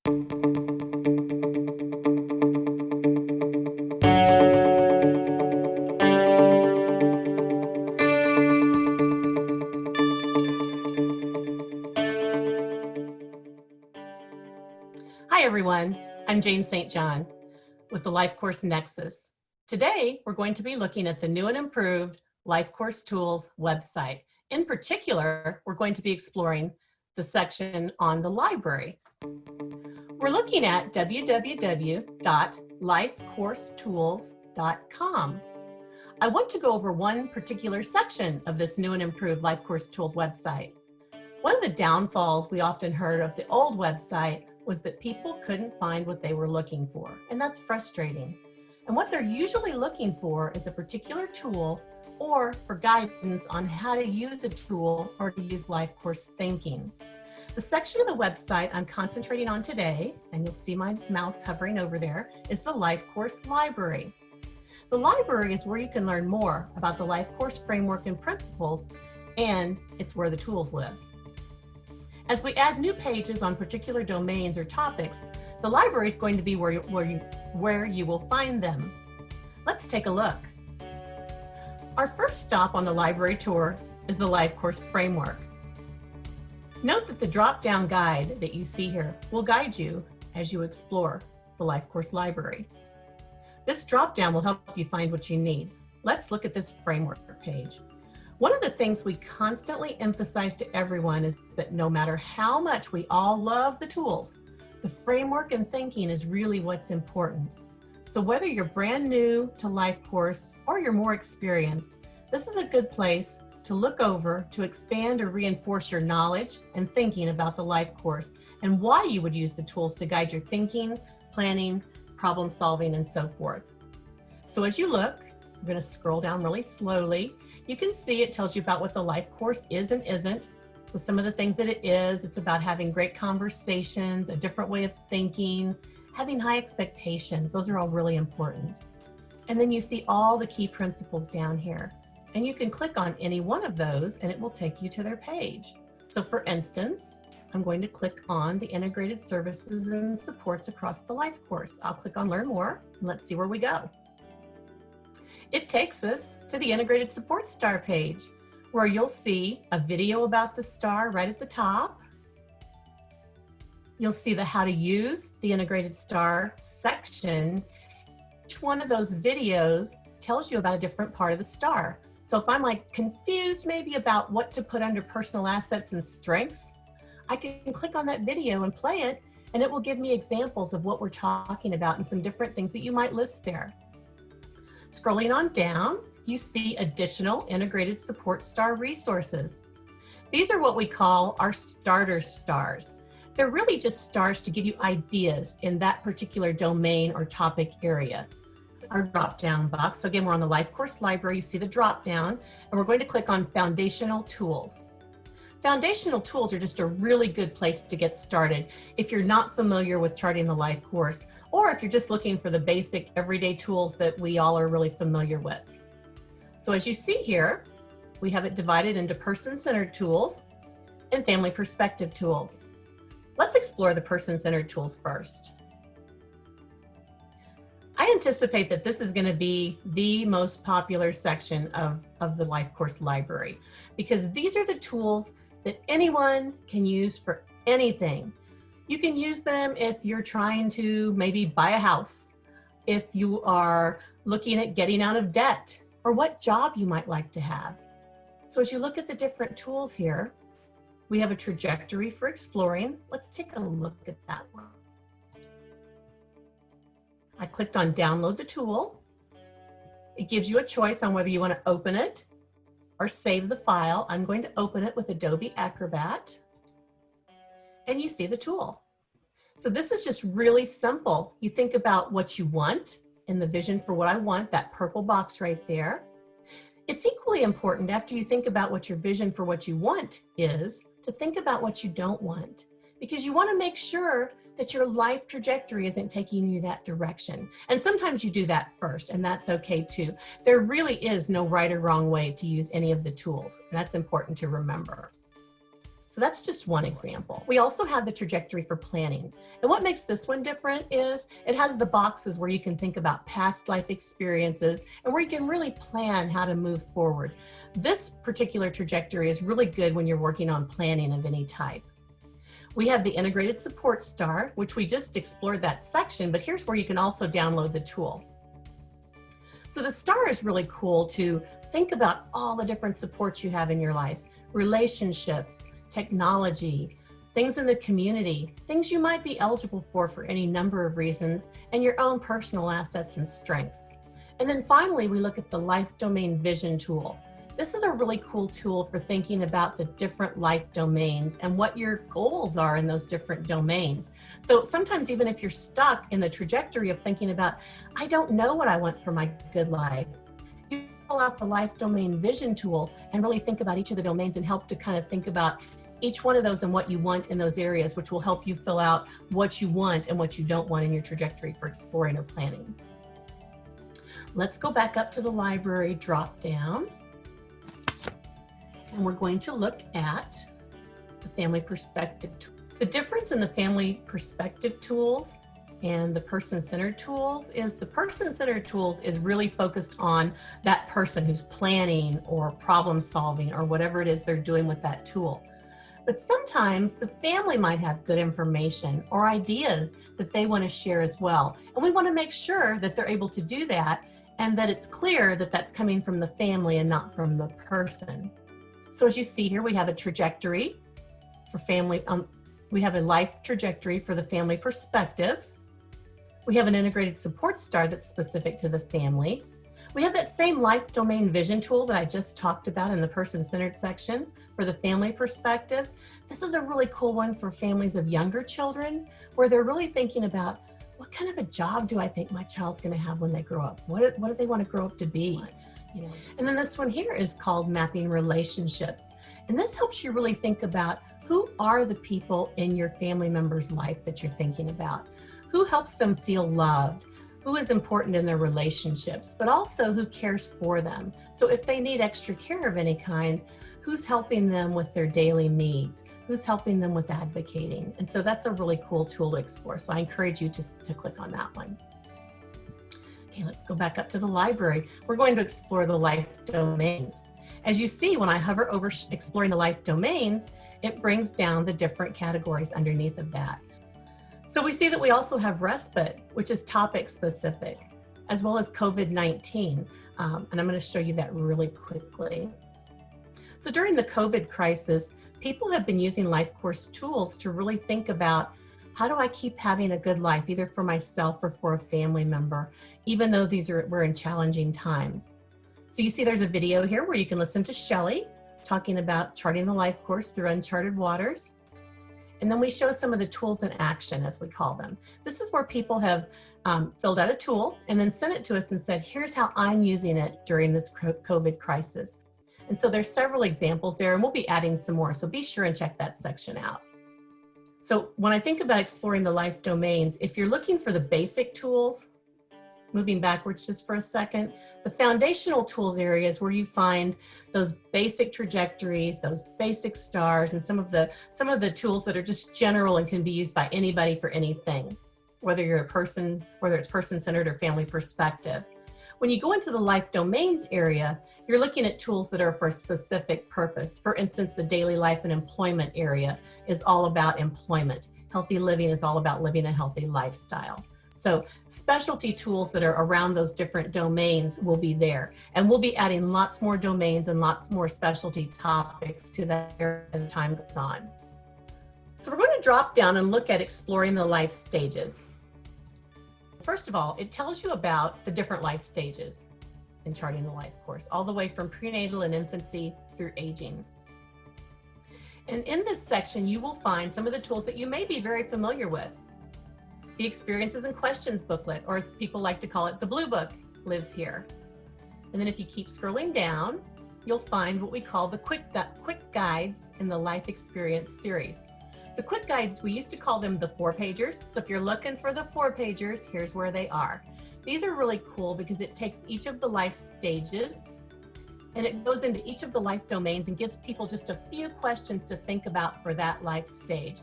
Hi everyone, I'm Jane St. John with the LifeCourse Nexus. Today, we're going to be looking at the new and improved LifeCourse Tools website. In particular, we're going to be exploring the section on the library. We're looking at www.lifecoursetools.com. I want to go over one particular section of this new and improved LifeCourse Tools website. One of the downfalls we often heard of the old website was that people couldn't find what they were looking for, and that's frustrating. And what they're usually looking for is a particular tool or for guidance on how to use a tool or to use LifeCourse thinking. The section of the website I'm concentrating on today, and you'll see my mouse hovering over there, is the LifeCourse Library. The library is where you can learn more about the LifeCourse framework and principles, and it's where the tools live. As we add new pages on particular domains or topics, the library is going to be where you will find them. Let's take a look. Our first stop on the library tour is the LifeCourse Framework. Note that the drop-down guide that you see here will guide you as you explore the LifeCourse library. This drop-down will help you find what you need. Let's look at this framework page. One of the things we constantly emphasize to everyone is that no matter how much we all love the tools, the framework and thinking is really what's important. So whether you're brand new to LifeCourse or you're more experienced, this is a good place to look over to expand or reinforce your knowledge and thinking about the LifeCourse and why you would use the tools to guide your thinking, planning, problem solving, and so forth. So as you look, I'm going to scroll down really slowly. You can see it tells you about what the LifeCourse is and isn't. So some of the things that it is, it's about having great conversations, a different way of thinking, having high expectations. Those are all really important. And then you see all the key principles down here. And you can click on any one of those and it will take you to their page. So for instance, I'm going to click on the integrated services and supports across the LifeCourse. I'll click on Learn More and let's see where we go. It takes us to the Integrated Support Star page, where you'll see a video about the star right at the top. You'll see the How to Use the Integrated Star section. Each one of those videos tells you about a different part of the star. So if I'm like confused maybe about what to put under personal assets and strengths, I can click on that video and play it, and it will give me examples of what we're talking about and some different things that you might list there. Scrolling on down, you see additional integrated support star resources. These are what we call our starter stars. They're really just stars to give you ideas in that particular domain or topic area. Our drop-down box, so again, we're on the LifeCourse library, you see the drop-down, and we're going to click on Foundational Tools. Foundational tools are just a really good place to get started if you're not familiar with charting the LifeCourse, or if you're just looking for the basic everyday tools that we all are really familiar with. So as you see here, we have it divided into person-centered tools and family perspective tools. Let's explore the person-centered tools first. I anticipate that this is going to be the most popular section of the LifeCourse library, because these are the tools that anyone can use for anything. You can use them if you're trying to maybe buy a house, if you are looking at getting out of debt, or what job you might like to have. So as you look at the different tools here, we have a trajectory for exploring. Let's take a look at that one. I clicked on Download the Tool. It gives you a choice on whether you want to open it or save the file. I'm going to open it with Adobe Acrobat. And you see the tool. So this is just really simple. You think about what you want and the vision for what I want, that purple box right there. It's equally important after you think about what your vision for what you want is to think about what you don't want, because you want to make sure that your life trajectory isn't taking you that direction. And sometimes you do that first, and that's okay too. There really is no right or wrong way to use any of the tools, and that's important to remember. So that's just one example. We also have the trajectory for planning. And what makes this one different is it has the boxes where you can think about past life experiences and where you can really plan how to move forward. This particular trajectory is really good when you're working on planning of any type. We have the integrated support star, which we just explored that section, but here's where you can also download the tool. So the star is really cool to think about all the different supports you have in your life, relationships, technology, things in the community, things you might be eligible for any number of reasons, and your own personal assets and strengths. And then finally, we look at the life domain vision tool. This is a really cool tool for thinking about the different life domains and what your goals are in those different domains. So sometimes even if you're stuck in the trajectory of thinking about, I don't know what I want for my good life, you pull out the life domain vision tool and really think about each of the domains and help to kind of think about each one of those and what you want in those areas, which will help you fill out what you want and what you don't want in your trajectory for exploring or planning. Let's go back up to the library drop down. And we're going to look at the family perspective tool. The difference in the family perspective tools and the person-centered tools is the person-centered tools is really focused on that person who's planning or problem solving or whatever it is they're doing with that tool. But sometimes the family might have good information or ideas that they want to share as well. And we want to make sure that they're able to do that and that it's clear that that's coming from the family and not from the person. So as you see here, we have a trajectory for family. We have a life trajectory for the family perspective. We have an integrated support star that's specific to the family. We have that same life domain vision tool that I just talked about in the person-centered section for the family perspective. This is a really cool one for families of younger children where they're really thinking about what kind of a job do I think my child's going to have when they grow up? What do they want to grow up to be? You know? And then this one here is called mapping relationships. And this helps you really think about who are the people in your family member's life that you're thinking about? Who helps them feel loved? Who is important in their relationships, but also who cares for them? So if they need extra care of any kind, who's helping them with their daily needs? Who's helping them with advocating? And so that's a really cool tool to explore. So I encourage you to click on that one. Okay, let's go back up to the library. We're going to explore the life domains. As you see, when I hover over exploring the life domains, it brings down the different categories underneath of that. So we see that we also have respite, which is topic specific, as well as COVID-19. And I'm going to show you that really quickly. So during the COVID crisis, people have been using LifeCourse tools to really think about how do I keep having a good life, either for myself or for a family member, even though we're in challenging times. So you see there's a video here where you can listen to Shelley talking about charting the life course through uncharted waters. And then we show some of the tools in action, as we call them. This is where people have filled out a tool and then sent it to us and said, here's how I'm using it during this COVID crisis. And so there's several examples there, and we'll be adding some more. So be sure and check that section out. So when I think about exploring the life domains, if you're looking for the basic tools, moving backwards just for a second, the foundational tools area is where you find those basic trajectories, those basic stars, and some of the tools that are just general and can be used by anybody for anything, whether you're a person, whether it's person-centered or family perspective. When you go into the life domains area, you're looking at tools that are for a specific purpose. For instance, the daily life and employment area is all about employment. Healthy living is all about living a healthy lifestyle. So specialty tools that are around those different domains will be there. And we'll be adding lots more domains and lots more specialty topics to that area as time goes on. So we're going to drop down and look at exploring the life stages. First of all, it tells you about the different life stages in charting the life course, all the way from prenatal and infancy through aging. And in this section, you will find some of the tools that you may be very familiar with. The Experiences and Questions booklet, or as people like to call it, the Blue Book, lives here. And then if you keep scrolling down, you'll find what we call the quick guides in the Life Experience series. The quick guides, we used to call them the 4-pagers. So if you're looking for the 4-pagers, here's where they are. These are really cool because it takes each of the life stages And it goes into each of the life domains and gives people just a few questions to think about for that life stage.